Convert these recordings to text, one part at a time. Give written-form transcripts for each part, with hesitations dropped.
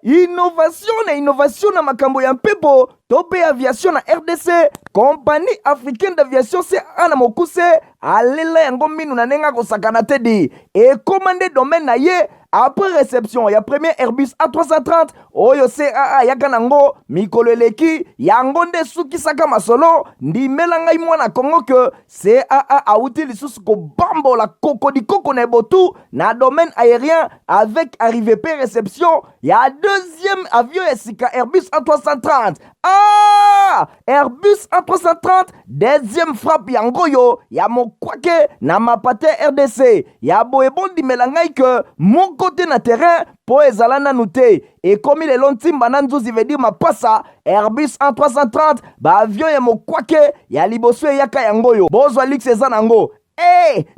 Innovation na makambo ya mpepo tope aviation na RDC. Compagnie africaine d'aviation CAA na mokuse alela yango minu na nenga kosakana te di commandé domaine na ye après réception ya premier Airbus A330 oyo CAA yaka nango mikolo eleki yango nde sukisaka masolo ndimela ngai mwana Kongo ke CAA auti lisusu kobambola koko na botu na domaine aérien avec arrivée pe réception ya deuxième avion esika Airbus A330. Airbus A330 deuxième frappe yango yo ya mokwake na mapate RDC ya boebondi melangai ke mon côté na terrain po ezala nanu te ekomi lelo ntimba na nzuzi veut dire mapasa Airbus A330 ba avion ya mokwake ya liboso eyaka yango yo bozwa lux eza nango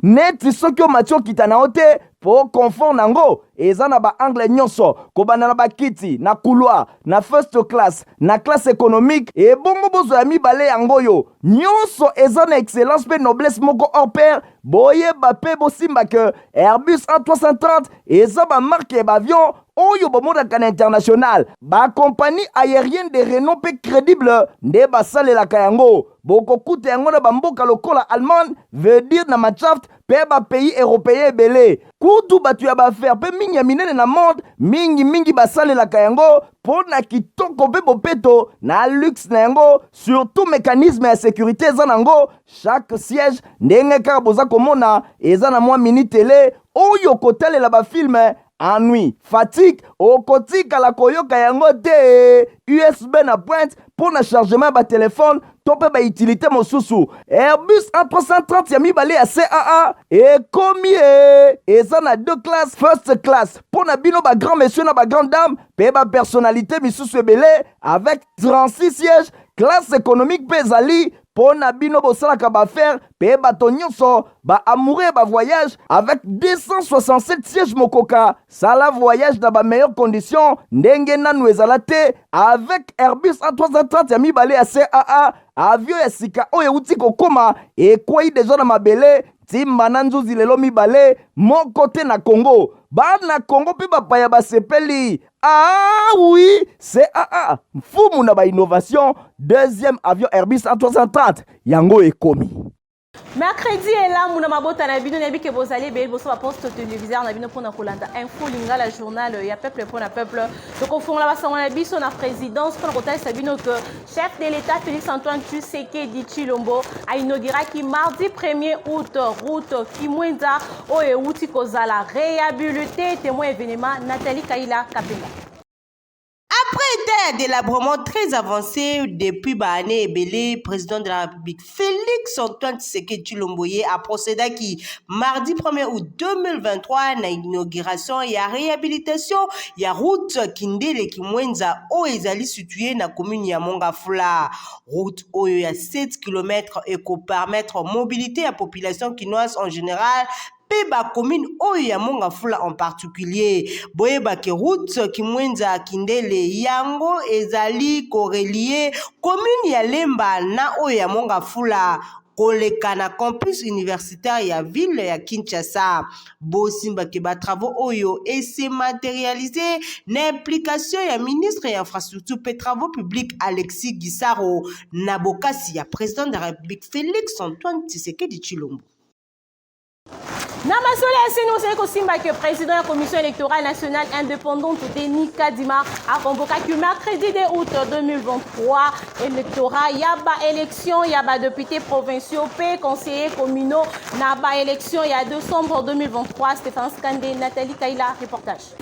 neti soki omatio kita na ote po confort nango eza na ba angle nyonso kobanda na bakiti na couloir na first class na classe économique et bongo bozo ya mibale yango yo nyonso eza na excellence pe noblesse moko hors pair boyeba pe bosimba ke Airbus A330 eza ba marque ba avion oyo bomodaka na international ba compagnie aérienne de renom pe crédible nde basalelaka yango bokokuta yango na bamboka lokola Allemagne veut dire na Machaft pe ba pays européen ebele kutu batu ya baaffaire pe mingi ya minene na monde mingi basalelaka yango po na kitoko pe bopeto na luxe na yango surtout mécanisme ya sécurité eza nango chaque siège ndenge kaka boza komona eza na mwa mini télé oyo kotalela bafilme ennui, fatigue, okotika la koyoka yango te USB na pointe pour na chargement ba téléphone tope ba utilité mosusu Airbus A330 ya mibale ya CAA ekomi eza na deux classes first class pour na bino ba grand monsieur na ba grande dame pe ba personnalité misusu ebele avec 36 sièges classe économique pe ezali po na bino bosalaka baaffaire pe bato nyonso ba amoureux ba voyage avec 267 sièges mokoka sala voyage na ba meilleures conditions ndenge nanu ezala te avec Airbus A330 ya mibale ya CAA avion ya sika oyo euti kokoma ekwei deja na mabele timba na nzuzi lelo mibale moko te na Congo bana Congo pe bapaya basepeli oui CAA mfumu na ba innovation deuxième avion Airbus A330 yango ekomi. Mercredi est là, mon amabota na bino nabi ke bozali be boso ba poste téléviseur na bino pona kolanda info lingala journal ya peuple pona peuple. Donc au fond la basango na biso na présidence pona kotala sabino que chef de l'état Félix Antoine Tshisekedi Tshilombo a inauguré qui mardi 1er août route Kimwenza o euti kozala réhabilité témoin événement Nathalie Kaila Kapela. Après des délabrements très avancés depuis Bahane Ebele, président de la République Félix Antoine Tshisekedi Tshilombo a procédé qui mardi 1er août 2023 na inauguration et à réhabilitation ya route Kindele Kimwenza o ezali située na commune ya Mongafula. Route oyo ya 7 km et ko permettre mobilité à population kinoise en général ba commune oyo ya Mongafula en particulier boyeba ke route Kimwenza Kindele yango ezali corelier commune ya Lemba na oyo ya Mongafula koleka na campus universitaire ya ville ya Kinshasa bosimba ke ba travaux oyo et se matérialisé na implication ya ministre ya infrastructure et travaux publics Alexis Gisaro na bokasi ya président de la République Félix Antoine Tshisekedi Tshilombo. Namasole Asseno, c'est que le président de la commission électorale nationale indépendante Denis Kadima a convoqué le mercredi 2 août 2023 électorat. Il y a élection, il y a députés provinciaux, conseillers communaux, il y a élection, il y a décembre 2023. Stéphane Skandé, Nathalie Kaila, reportage.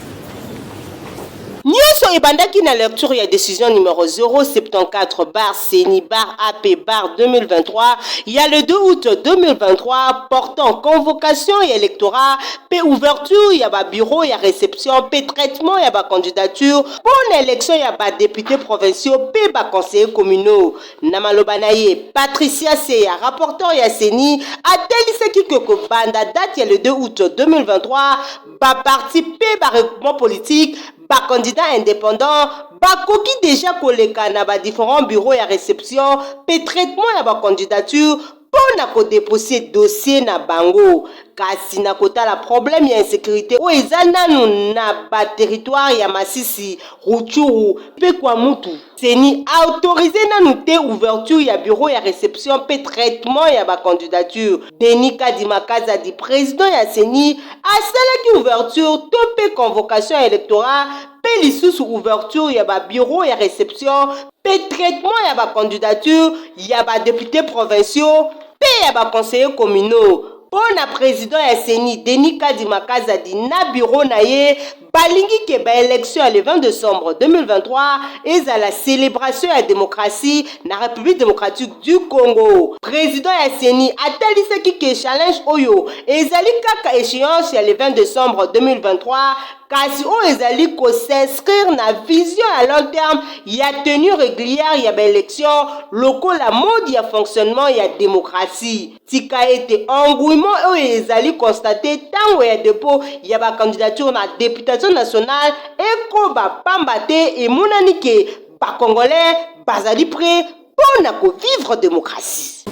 Nyonso ebandaki na lecture ya décision numéro 074/CENI/AP/2023 il y a le 2 août 2023 portant convocation et électorat pe ouverture ya ba bureau ya réception pe traitement ya ba candidature pour l'élection ya ba députés provinciaux pe ba conseillers communaux na maloba na ye Patricia Seya rapporteur ya CENI atelisaki que banda date ya le 2 août 2023 ba parti pe ba regroupement politique ba candidat indépendant bakoki déjà koleka na ba différents bureaux ya réception pe traitement ya ba candidature pona ko déposer dossier na bango kasi na kotala problème ya insécurité o eza nanu na ba territoire ya Masisi, Rutshuru pe kwa mutu. Seni autorisé nanu te ouverture ya bureau ya réception pe traitement ya ba candidature. Denis Kadima Kazadi, président ya Seni, asalaki ouverture to pe convocation électorale pe lisusu ouverture ya ba bureau ya réception pe traitement ya ba candidature ya ba députés provinciaux pe ya ba conseillers communaux. Pona président ya Seni Denis Kadima Kazadi na bureau na ye balingi ke ba élection le 20 décembre 2023 eza la célébration ya démocratie na République démocratique du Congo. Président ya Seni atalisaki ke challenge oyo ezali kaka échéance ya le 20 décembre 2023 kasi o ezali ko s'inscrire na vision à long terme ya tenue régulière ya ba élection lokola mode ya fonctionnement ya démocratie. Tika ete engouement oyo ezali constaté tango ya dépôt ya ba candidature na députation nationale eko ba pambate emonani ke ba congolais bazali prêt pona ko vivre démocratie.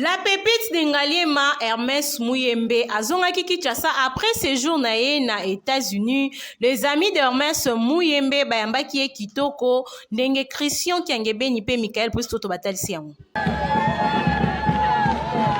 La pépite de Ngaliema Hermès Muyembe azongaki Kinshasa après séjour na ye na États-Unis. Les amis d'Hermès Muyembe bayambaki ye kitoko ndenge Christian Kiangebeni pe Michael Pristo to batalisi yango.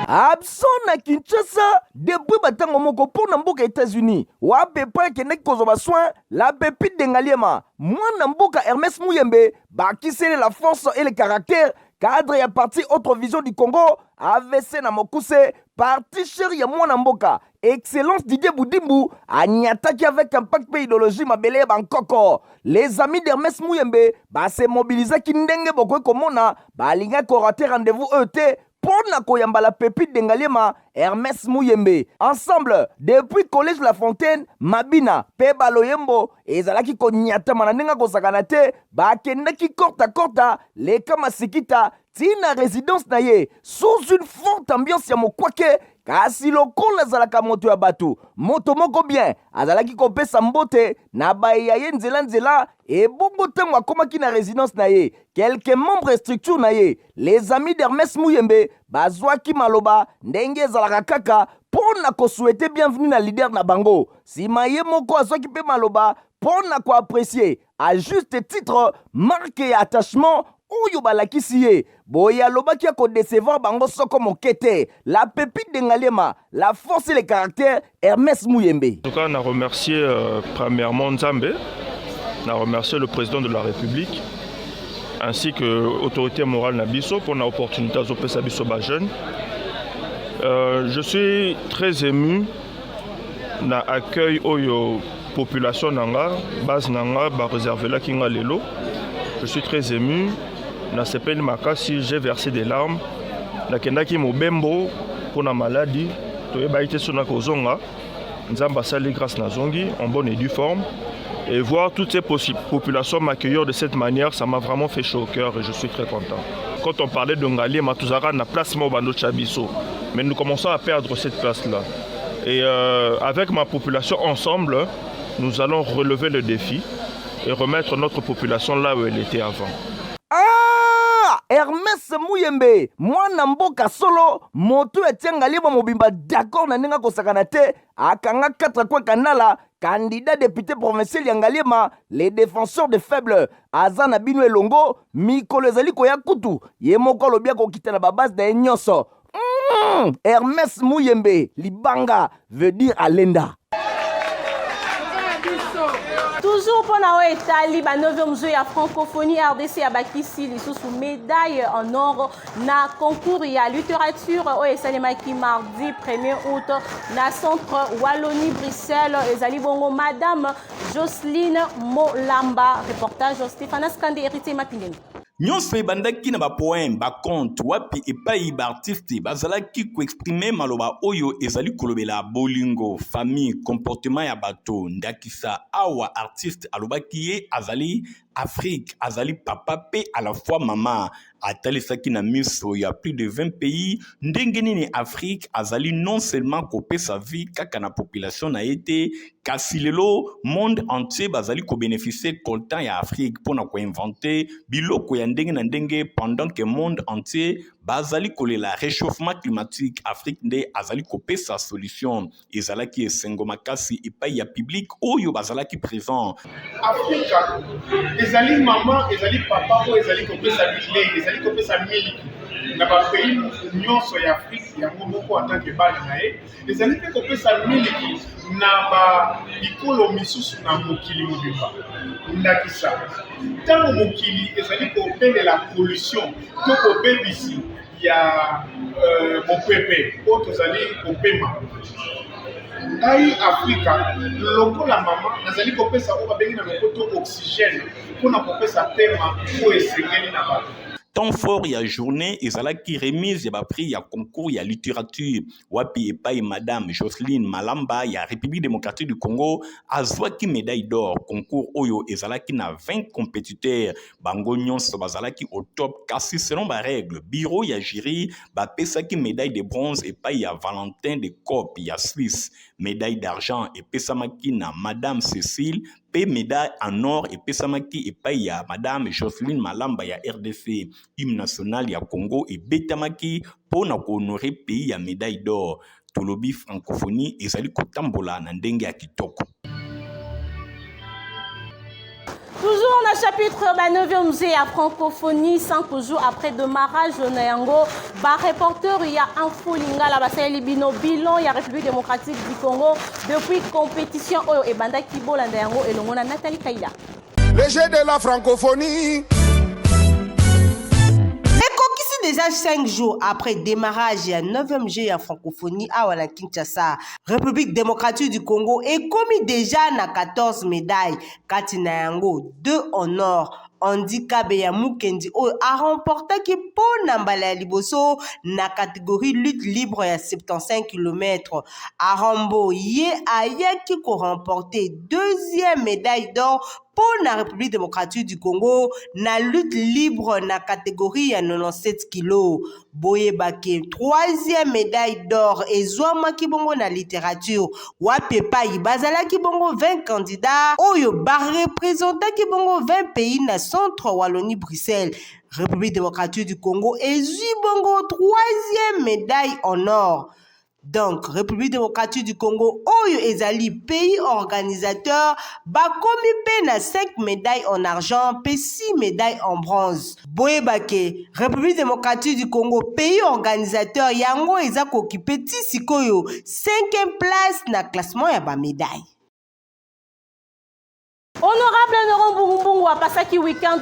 Absent na Kinshasa depuis batango moko pona mboka États-Unis. Wa pepa keneki kozwa soin la pépite de Ngaliema. Mwana mboka Hermès Muyembe bakisele la force et le caractère cadre ya parti Autre Vision du Congo AVC na mokuse parti chéri ya mwana mboka Excellence Didier Boudimbu anyataki avec impact pe idéologie mabele bankoko. Les amis d'Hermès Muyembe se mobiliser ki ndenge boko komona balinga ko rater rendez-vous ET pona koyamba la pépite de Ngaliema Hermès Muyembe. Ensemble, depuis Collège La Fontaine, Mabina, pe Baloyembo, ezalaki ko nyata manandenga ko sakanate, bakendaki korta, leka masikita, tina résidence na ye, sous une forte ambiance ya mokwake, kasi lokola zalaka moto ya batu. Moto moko bien, azalaki kopesa mbote, na baya ye nzela, et bongo tango akomaki na résidence na ye. Quelques membres structure na ye, les amis d'Hermès Muyembe, bazwaki maloba, ndenge zalaka kaka, pona ko souhaiter bienvenue na leader na bango. Sima ye moko azwaki pe maloba, pona ko apprécier, à juste titre, marque ya attachement, oyo balakisi ye. Boya lobaki ya ko décevoir bango soko mokete. La pépite de Ngaliema, la force et le caractère, Hermès Muyembe. En tout cas, on a remercié premièrement Nzambe, on a remercié le président de la République, ainsi que l'autorité morale Nabiso pour l'opportunité de faire Biso jeune. Je suis très ému de l'accueil de la population nanga, base nanga, réservé là kinga lelo. Je suis très ému. Na sepeli makasi, j'ai versé des larmes. Na kendaki mobembo pour la maladie, to ebaite sona kozonga. Nzamba sali grâce na zongi en bonne et due forme. Et voir toutes ces populations m'accueillir de cette manière, ça m'a vraiment fait chaud au cœur et je suis très content. Quand on parlait de Ngaliema, Matuzara na place Mobano Chabiso, mais nous commençons à perdre cette place-là. Et avec ma population ensemble, nous allons relever le défi et remettre notre population là où elle était avant. Hermès Muyembe, mwana mboka solo, moto etia Ngaliema mobimba d'accord na nenga kosakana te, akanga 4 kwa kanala, candidat député provincial ya Ngaliema, les défenseurs des faibles, Azana Bino Elongo, mikolo ezali koya kutu, ye moko lobia kokita na babase na nyonso. Hermès Muyembe, libanga veut dire alenda. Toujours pour la Italie, la 9e jeu à francophonie RDC à Bakissi, sous médaille en or na concours et à littérature au Salemaki mardi 1er août na centre Wallonie Bruxelles et Zalibongo Madame Jocelyne Molamba. Reportage Stéphane Skande hérité Mapingen. Nyonso ebandaki na ba poème ba conte wapi epai ba artiste bazalaki ko exprimer maloba oyo ezali kolobela bolingo famille comportement ya bato ndakisa awa artiste alobaki ye azali Afrique azali papa pe à la fois maman. Atalisaki na miso ya plus de 20 pays ndenge nini Afrique azali non seulement kopé sa vie kaka na population na été kasi lelo monde entier bazali ko bénéficier content ya Afrique pona ko inventer biloko ya ndenge na ndenge pendant que monde entier bazali kolela réchauffement climatique Afrique nde azali kopé sa solution ezalaki esengo makasi epai ya public oyo bazalaki présent Afrique ezali maman ezali papa o ezali kopé sa bilei ezali kopé sa miliki na ba pays nyonso ya Afrique ya moko en tant que bana na ye ezali pe kopé sa miliki na ba bikolo misusu na mokili mobimba ndakisa tango mokili ezali kopende la pollution to kobebisi ya mopepe o tozali kopema ngai Afrika lokola mama nazali kopesa o babengi na lokoto oxygène mpona kopesa pema o esengeli na bato. Tant fort ya journée ezalaki remise ya prix ya concours ya littérature wapi epai madame Jocelyne Malamba ya République démocratique du Congo azwaki médaille d'or concours oyo ezalaki na 20 compétiteurs bango nyonso bazalaki au top kasi selon ba règle bureau ya jury bapesaki médaille de bronze epai ya Valentin de Cop ya Suisse médaille d'argent epesamaki na madame Cécile pe médaille en or epesamaki epai ya madame Jocelyne Malamba ya RDC hymne national ya Congo ebetamaki pona ko honorer pays ya médaille d'or tolobi francophonie ezali kotambola na ndenge ya kitoko. Toujours dans le chapitre 9e musée à francophonie, 5 jours après démarrage de Yango, reporter, il y a un fou lingala basé libino bilan, il y a République démocratique du Congo depuis compétition et banda kibo la Yango et le mona Nathalie Kaila. Le jeu de la francophonie. Déjà 5 jours après démarrage et 9e jeu en francophonie à Wana Kinshasa, République démocratique du Congo est commis déjà na 14 médailles. Katina Yango, 2 en or. Handicap ya Mukendi a remporté qui pour Nambala Liboso na catégorie lutte libre ya 75 km. Arambo Ye Ayaki ko remporté 2e médaille d'or pour la République démocratique du Congo na lutte libre na catégorie ya 97 kg. Boye Bake 3e médaille d'or et Zouama Kibongo na littérature. Wapepa Ibazala Kibongo 20 candidats. Oyo ba représentant Kibongo 20 pays na centre Wallonie Bruxelles. République démocratique du Congo et Zubongo 3e médaille en or. Donc, République démocratique du Congo, Oyo Ezali, pays organisateur, Bakomi Pena 5 médailles en argent, et 6 médailles en bronze. Boyebake, République démocratique du Congo, pays organisateur, Yango Ezako Kipeti Sikoyo, 5e place na classement ya ba médaille. Honorable Laurent Burumbungu a passé un week-end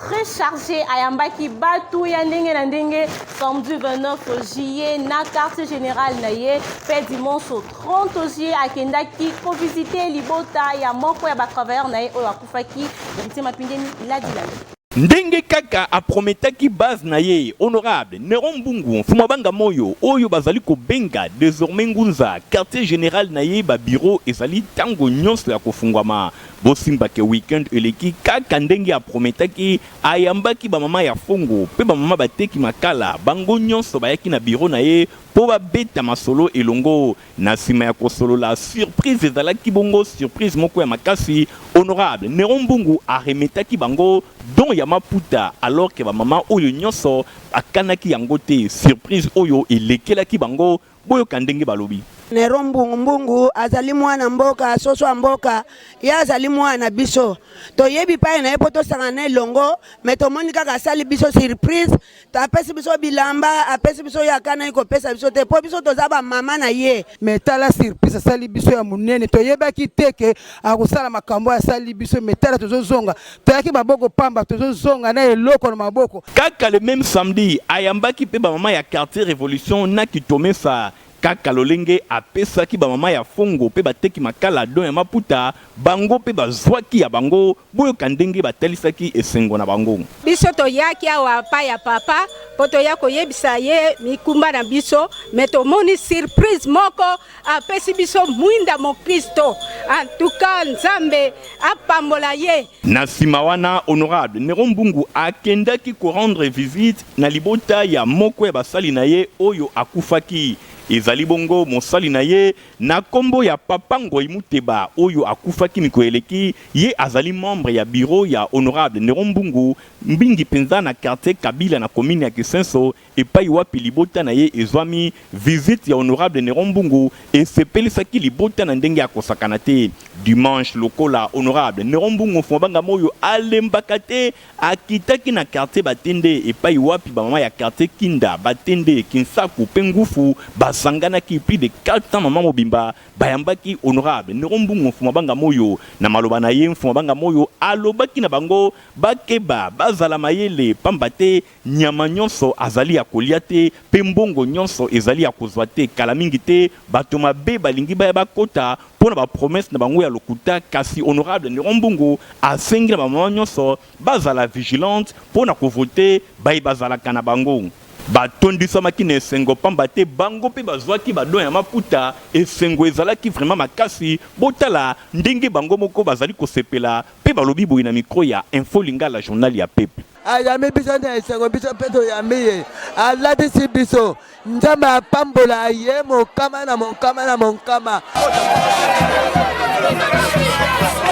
très chargé à Yambaki Batu Yandenge Nandenge samedi 29 juillet na quartier général Naye fait dimanche 30 juillet à Kendaki pour visiter Libota ya moko ya ba travailleur Naye o akufaki victime mapindeni la dilami. Ndenge kaka aprometaki base na ye honorable Neron Mbungu Fumabanga Moyo oyo bazali ko benga désormais ngunza quartier général na ye ba bureau ezali tango nyonso ya kofungwama bosimba ke weekend eleki kaka ndenge aprometaki ayambaki ba mama ya fongo pe ba mama bateki makala bango nyonso bayaki na bureau na ye po babeta masolo elongo na sima ya kosolola surprise ezalaki bongo surprise moko ya makasi honorable Neron Mbungu aremetaki bango don ya maputa alors que ba mama oyo nyonso akanaki yango te surprise oyo elekelaki bango boyo kandenge balobi Neron Mbungu azali mwana mboka soso mboka ya azali mwana biso to yebi pa na epoto sangana longo meto monika ka sali biso surprise ta pesi biso bilamba apesi biso yakana iko pesa biso te po biso tozaba mama na ye metala surprise sali biso ya munene to yebaki teke akusala makambo ya sali biso metala tozozonga to yaki maboko pamba tozozonga na eloko na maboko kaka le même samedi ayambaki pe ba mama ya quartier révolution na kitomesa kaka lolenge apesaki ba mama ya fongo pe bateki makala don ya maputa bango pe bazwaki ya bango boyo kandenge batalisaki esengo na bango biso to yaki awa pa ya papa po toya koyebisa ye mikumba na biso me tomoni surprise moko apesi biso mwinda mokristo en tout cas nzambe apambola ye. Na nsima wana honorable Néron Mbungu akendaki ko rendre visite na libota ya moko ya basali na ye oyo akufaki. Ezali bongo mosali na ye na kombo ya Papa Ngoi Muteba oyo akufaki mikoeleki ye azali membre ya bureau ya honorable Néron Mbungu mbingi penza na quartier Kabila na commune ya Kisenso epai wapi libota na ye ezwami visite ya honorable Néron Mbungu esepelisaki libota na ndenge ya kosakana te. Dimanche lokola honorable Néron Mbungu fobanga moyo alembaka te akitaki na quartier Batende epai wapi bamama ya quartier Kinda Batende Kinsaku Pengufu basangana ki plus de 400 mama mobimba bayambaki honorable Néron Mbungu fobanga moyo na maloba na ye fobanga moyo alobaki na bango bakeba bazala mayele pambate nyama nyonso azali ya kolia te pe mbongo nyonso ezali ya kozwa te kala mingi te bato mabe balingi baya bakota pona ba promesse na bango ya lokuta kasi honorable Néron Mbungu asengi na bamama nyonso bazala vigilante pona kovote bayi bazala kana bango batondisamaki na esengo pamba te bango mpe bazwaki badon ya maputa esengo ezalaki vraiment makasi botala ndenge bango moko bazali kosepela mpe balobi boye na mikro ya Info Lingala journal ya peuple. Ayami biso na esengo biso mpe toyambi ye alatisi biso nzambe apambola ye mokama na mokama na mokama.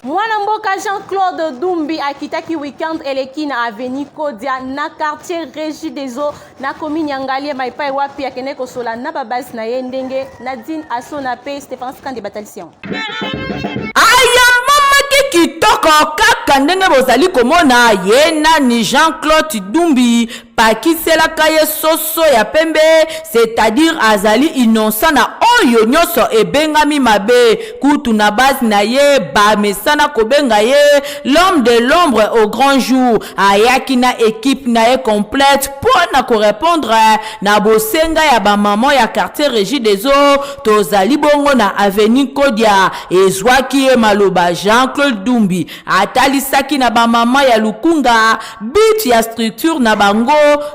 Mwana mboka Jean-Claude Dumbi akitaki weekend eleki na avenue Kodia na quartier Régie des Eaux na commune Yangali maipai wapi akene kosola na babasi na ye ndenge Nadine Asona pe Stéphane Skande Batalion. Aya mama kitoko kaka ndenge bozali komona ye nani Jean-Claude Dumbi pakiselaka ye soso ya pembe, c'est-à-dire azali innocent na oyo nyonso ebengami mabe kutu na base na ye bamesana kobenga ye l'homme de l'ombre au grand jour. Ayaki na équipe na ye complète pona ko répondre na bosenga ya ba maman ya quartier Régie des Eaux tozali bongo na avenue Kodia ezwaki ye maloba Jean-Claude Dumbi atalisaki na ba maman ya Lukunga but ya structure na bango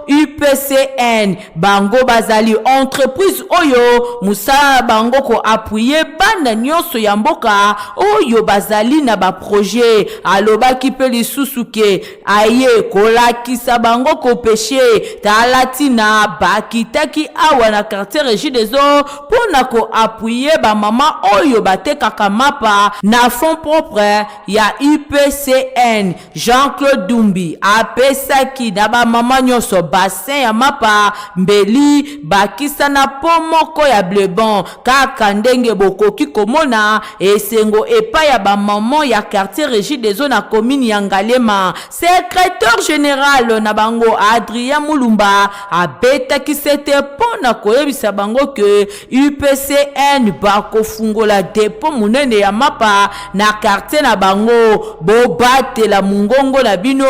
UPCN bango bazali entreprise oyo musala bango ko appuyer banda nyonso ya mboka oyo bazali na ba projet alobaki pe lisusuke aye kolakisa bango ko péché talatina bakitaki awa na quartier Régie des Eaux pona ko appuyer ba mama oyo batekaka mapa na fond propre ya UPCN. Jean-Claude Dumbi apesaki na ba mama nyonso bassin ya mapa mbeli bakisa na po moko ya blebon kaka ndenge bokoki komona esengo epa ya ba maman ya quartier Régie des Eaux na commune ya Ngalema. Secrétaire général na bango Adrien Mulumba abetaki sete pona koyebisa bango ke UPCN bakofungola dépôt munene ya mapa na quartier na bango bobatela mungongo na bino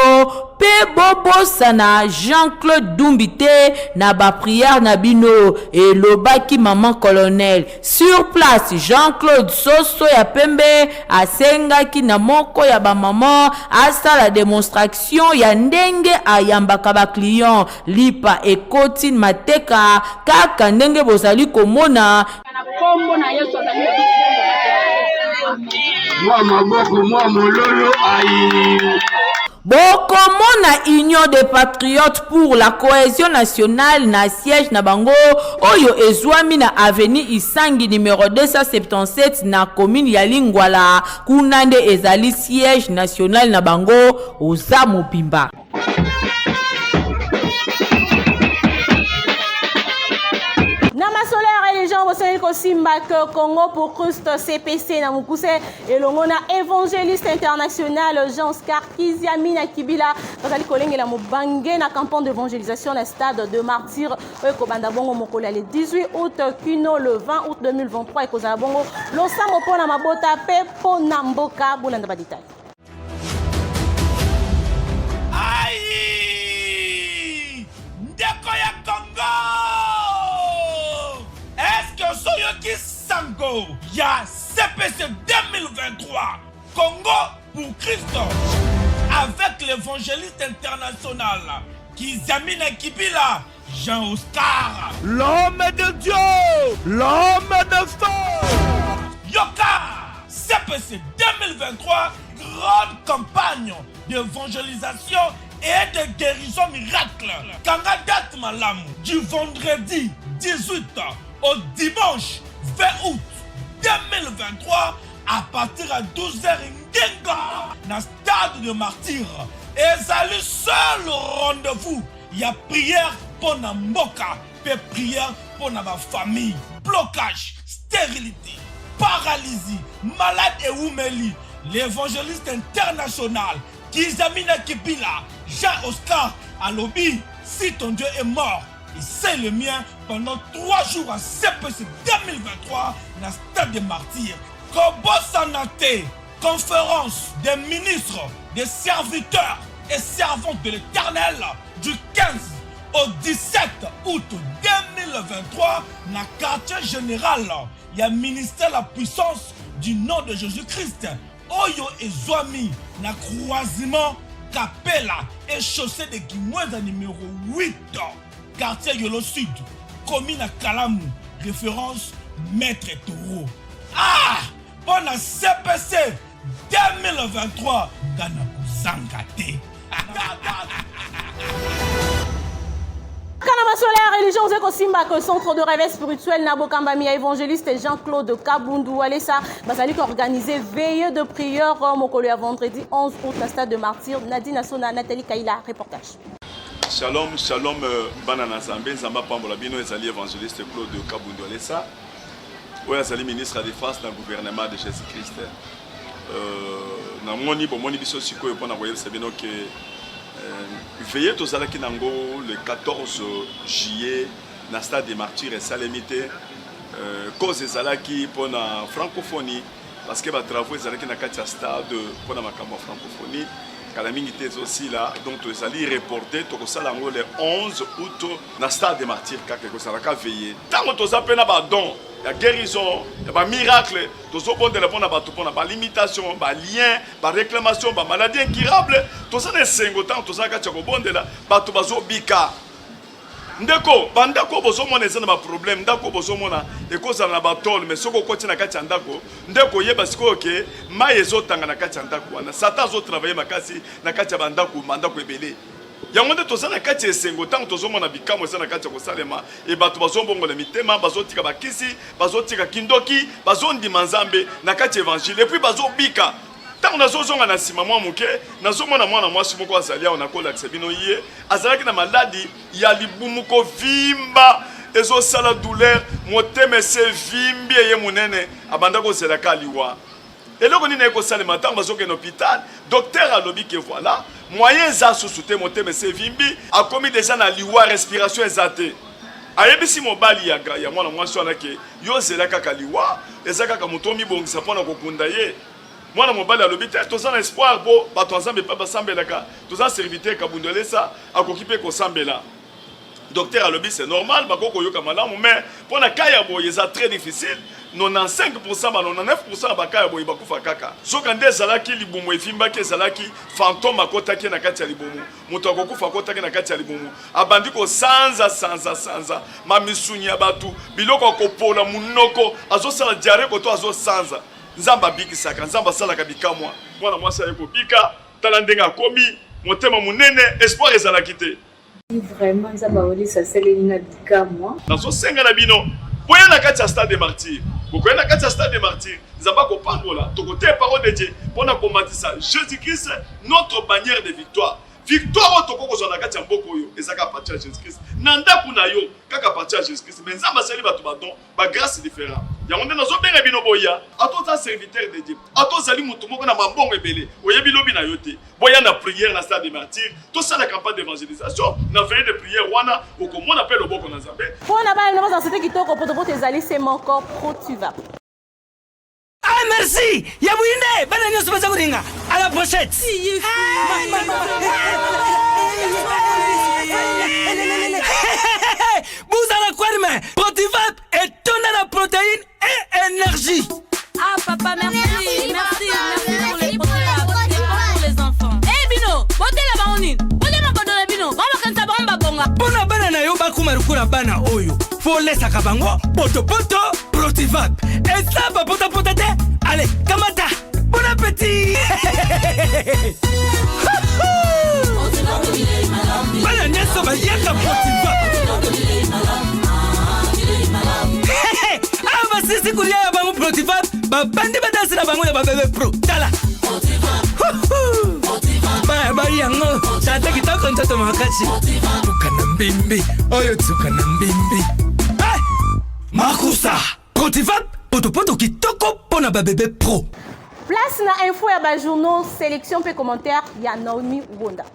pe bobosa na Jean-Claude Dumbi te na ba prière na bino elobaki maman colonel. Sur place Jean-Claude Soso ya pembe asengaki na moko ya ba maman asala démonstration ya ndenge ayambaka ba client lipa ekoti mateka kaka ndenge bozali komona kombo na Yesu azali mwa maboko mwa mololo ai Bokomona Union des Patriotes pour la Cohésion Nationale na siège na bango oyo ezwami na avenue Isangi numéro 277 na commune ya Lingwala kunande ezali siège national na bango oza mobimba. Simba Congo pour Christ CPC na mukuse elongo na évangéliste international Jean-Scar Kiziami na Kibila bazali kolengela mobange na campagne d'évangélisation na stade de martyrs ekobanda bongo mokolo le 18 août kino le 20 août 2023 ekozala bongo losango pona mabota pe pona mboka bolanda ba détail. Aïe ndeko ya Congo Soyoki Sango, ya CPC 2023, Congo pour Christ, avec l'évangéliste international Kizamina Kibila, Jean-Oscar. L'homme de Dieu, l'homme de feu. Yoka, CPC 2023, grande campagne d'évangélisation et de guérison miracle. Kanga date malamu du vendredi 18 au dimanche 20 août 2023 à partir à 12h Ngenga dans stade de martyr. Et c'est le seul rendez-vous. Il y a prière pour la mboka, et prière pour la famille. Blocage, stérilité, paralysie, malade et oumeli. L'évangéliste international Kizamina Kibila, Jean-Oscar Alobi, si ton Dieu est mort, et c'est le mien pendant 3 jours à CPC 2023 dans le stade des martyrs. Kobo Sanate, conférence des ministres, des serviteurs et servantes de l'Éternel du 15 au 17 août 2023 dans le quartier général. Il y a ministère la puissance du nom de Jésus-Christ. Oyo et Zoami, na croisement Capella et chaussée de Guimoueza numéro 8, quartier Yolo Sud, commune à Kalamou, référence Maître Taureau. Ah! Bon à CPC 2023, Ganakou Zangate. Kanama la religion Zeko Simba que centre de réveil spirituel Nabokambami évangéliste Jean-Claude Kabundu Alessa Basalik organisé veillée de prière Mokolo à vendredi 11 août na stade de martyr Nadine Asona Nathalie Kaila reportage. Shalom shalom banana Zambé Zamba Pambola bino ezali évangéliste Claude Kabundu Alessa oya ezali ministre de défense dans le gouvernement de Jésus-Christ. Na moni biso sikoyo pona koyebisa bino ke veillez tous à la Kinango le 14 juillet dans le stade des martyrs et salémité cause ezalaki pour la francophonie parce que les travaux ezalaki na kati ya stade pour la francophonie calamité aussi là donc tous allez reporter tout ça le 11 août dans le stade des martyrs quelque chose ça veiller tant tous appelés na don la guérison, il miracle, tout ça bon téléphone pour la limitation, lien, réclamation, maladie incurable, tout ça est 5 ans, tout ça quand bon de là, tout bazo bika. Ndeko, bandako bozo mona ezana ba problème, ndako bozo mona ekoza na batol mais soko koti na kati ndako, ndeko yeba siko ke mai ezotanga na kati ndako wana. Satan zo travailler makasi na kati bandako, mandako ebele. Yango nde tozana kati esengo tant tozomona bikamo ezana kati ya kosalema e bato bazombongola mitema bazotika bakisi bazotika kindoki bazondima nzambe na kati évangile et puis bazobika tant nazozonga na sima mwa muke nazomona mwana mwasi moko azalia na kola kisebino ye azalaki na maladi ya libumuko vimba ezosala douleur motema se vimbi ye munene abanda kozela kaliwa. Et là, on est au matin, on va à l'hôpital. Docteur a lobby que voilà. Moyens à sous-souter mon thème, c'est Vimbi. A commis déjà dans l'iwa respiration exaltée. A yebisi mobali ya moi na mwasi wana ke yo zela kaka liwa ezaka ka mutomi bongisa pona kokunda ye. Mwana mobali a lobby te tozana espoir bo bato nzambe pa basambelaka. Tozana serviteur kabundolesa akokipe ko sambela. Docteur a lobby c'est normal bakoko yoka malamu mais pona kaya bo yeza très difficile. 95% 99% bakaya boyi bakufa kaka soka nde ezalaki libumu efimbaki ezalaki fantôme akotaki na kati ya libumu moto akokufa akotaki na kati ya libumu abandi kosanza mamisunya ya batu biloko akopola munoko azosala diare koto azosanza nzamba abikisaka nzamba asalaka bikamwa mwana mwasi aye kobika tala ndenge akomi motema munene espoir ezalaki te vraiment nzamba olisa seleli na bikamwa nazosenga na bino boya na kati ya stade des martyrs. Pourquoi na kati ya stade des martyrs nzamba kopandola tokote parole de Dieu pona komatisa Jésus-Christ notre bannière de victoire. Victoire otoko kozwa na kati ya mboko oyo ezaka partir ya Jésus-Christ. Na ndaku na yo kaka partir ya Jésus-Christ. Mais nzamba sali bato badon ba grâce différent. Yango nde nazobenga bino boya atoza serviteur de Dieu. Atozali mutu moko na mambongo ebele. Oyebi lobi na yo te. Boya na prière na stade des martyrs. Tout ça la campagne d'évangélisation. Na veille de prière wana okomona pe loboko na Nzambe. Pona ba ino za sete kitoko poto ezali c'est mon corps pro tu vas. Ah merci. Ya buinde bana nyoso baza kuringa. À la pochette. Vous allez quoi demain? Protivap et tonne la protéine et énergie. Ah papa merci pour les Protivap, c'est bon pour les enfants. Eh Bino, bottez la baronine. Bottez ma bonne Bino. On va quand ça mpona bana oyo folesaka bango potopoto Protivap eza bapotapota te. Ale kamata, bon appétit. bana nyonso bayaka Protivap. awa basisi kolia ya bango Protivap babandi badansi na bango ya babebe pro tala baya yango tata kitoko ntoto makasi tuka na mbimbi oyo tuka na mbimbi makusa Protivap potopoto kitoko pona babebe pro. Place na info ya ba journaux sélection pe commentaire ya Naomi Wonda.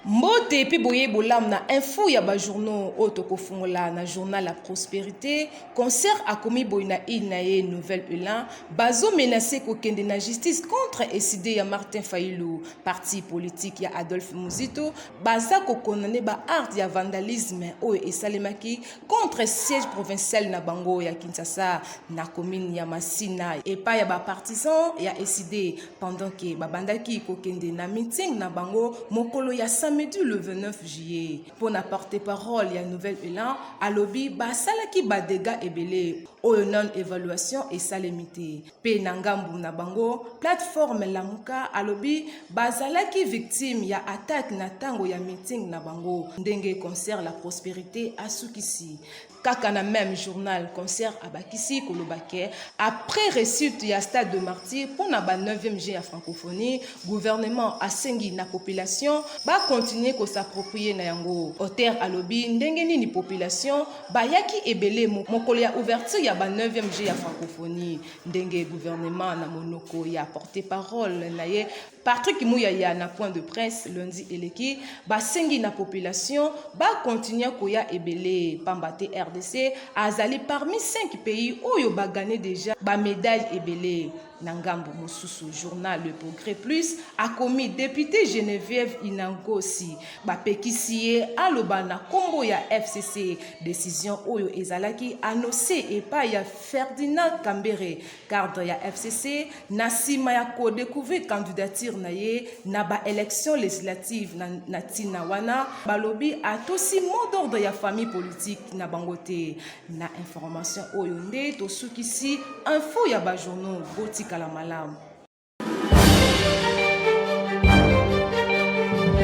Mbote pe boye bolam na info ya ba journaux otoko fungola na journal La Prospérité concert a commis boina inaye nouvelle élan bazo menacé ko kende na justice contre SID ya Martin Fayulu parti politique ya Adolphe Muzito baza ko condamné ba art ya vandalisme o esalemaki contre siège provincial na bango ya Kinshasa na commune ya Masina et pa ya ba partisan ya SID pendant que babandaki ko kende na meeting na bango mokolo ya samedi le 29 juillet. Pour na porte-parole ya Nouvelle Élan, alobi basalaki badega ebele oyo non évaluation et salemité. Pe nangambu na bango plateforme Lamuka alobi bazalaki victime ya attaque na tango ya meeting na bango. Ndenge concert La Prospérité asukisi. Kaka na même journal concert abakisi kolobake après réussite ya stade de martyr pour na ba 9e G à francophonie gouvernement asengi na population ba continuer ko s'approprier na yango auteur alobi ndenge nini population bayaki ebele mokolo ya ouverture ya ba 9e G à francophonie ndenge gouvernement na monoko ya porte-parole na ye Patrick Mouyaya na point de presse lundi eleki basengi na population ba continuer ko ya ebele pambate RDC azali parmi 5 pays où yo ba gagné déjà ba médaille ebele. Nangambo Mosusu journal Le Progrès Plus a commis député Geneviève Inangosi bapekisiye aloba na kombo ya FCC décision oyo ezalaki annoncé et pas ya Ferdinand Kambere cadre ya FCC na sima ya ko découvrir candidature na ye na ba élection législative na tina wana balobi atosi mot d'ordre ya famille politique na bangote na information oyo nde tosukisi info ya ba journaux boti kala malamu.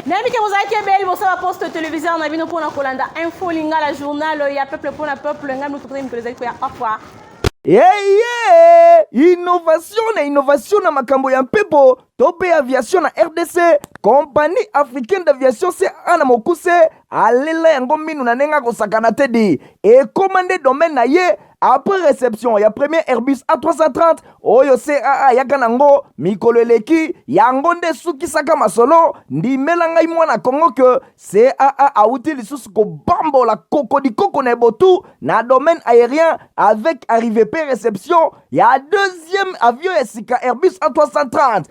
Nami ke mozaki ebeli bosa ba poste téléviseur na bino pona kolanda info lingala journal ya peuple pona peuple ngam notre mikolezo ko ya afwa. Innovation na makambo ya mpepo tope aviation na RDC compagnie africaine d'aviation CA na mokuse alela yango minu na nenga kosakana tedi et commandé domaine na ye après réception ya premier Airbus A330 oyo CAA yaka nango mikolo eleki yango nde sukisaka masolo ndimela ngai mwana Kongo ke CAA auti lisusu ko bambola koko na ebotu na domaine aérien avec arrivée pe réception ya deuxième avion esika Airbus A330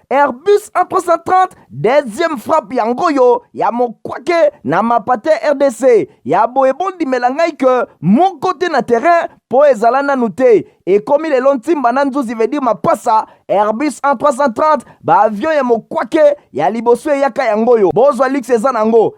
Airbus A330 deuxième frappe yango yo ya mokwake na mapate RDC ya boebondi melangai ke mon côté na terrain po ezala nanu te et comme le lontimba na nzuzi veut dire mapasa Airbus A330 ba avion ya mokwake ya liboso yaka yango yo bozwa lix eza nango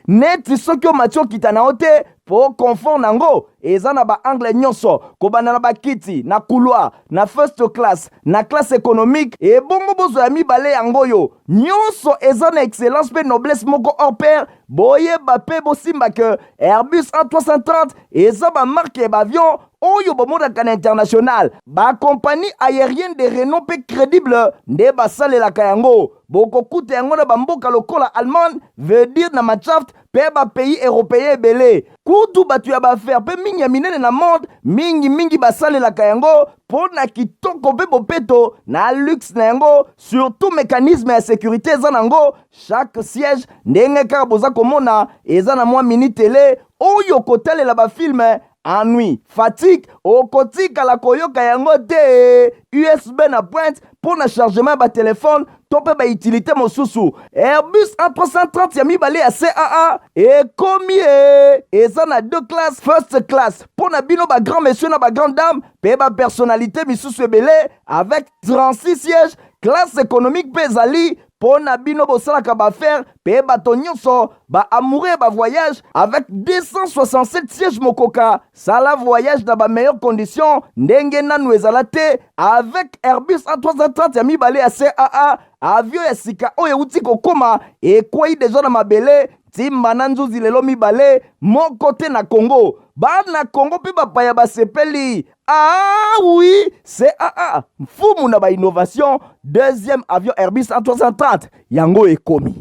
neti soki o matio kitana ote po confort nango eza na ba angle nyonso kobanda na bakiti na couloir na first class na classe économique et bongo bozo ya mibale yango yo nyonso eza na excellence pe noblesse moko hors pair boye bape bosimba ke Airbus A330 eza ba marque ba avion oyo bomodaka na international ba compagnie aérienne de renom pe crédible nde basalelaka yango bokokuta yango na bamboka lokola Allemagne veut dire na Machaft pe ba pays européen ebele kutu batu ya bafaire pe mingi ya minene na monde mingi basalelaka yango pona kitoko pe bopeto na luxe na yango surtout mécanisme ya sécurité eza nango chaque siège ndenge kaka boza komona eza na mwa mini télé oyo kotalela ba film ennui, fatigue, okotika la koyoka yango te USB na pointe pour na chargement ba téléphone tope ba utilité mosusu Airbus A330 ya mibale ya CAA et combien eza na deux classes first class pour na bino ba grand monsieur na ba grande dame pe ba personnalité misusu ebele avec 36 sièges classe économique pe ezali mpo na bino bosalaka baaffaire mpe bato nyonso baamoureux ba voyage avec 267 sièges mokoka. Sala voyage na bameilleure condition ndenge nanu ezala te avec Airbus A330 ya mibale ya CAA, avion ya sika oyo euti kokoma ekwei deja na mabele timba na nzuzi lelo mibale moko te na Congo. Bana Congo mpe bapaya basepeli. Ah oui, CAA mfumu na ba innovation, deuxième avion Airbus A330 yango ekomi.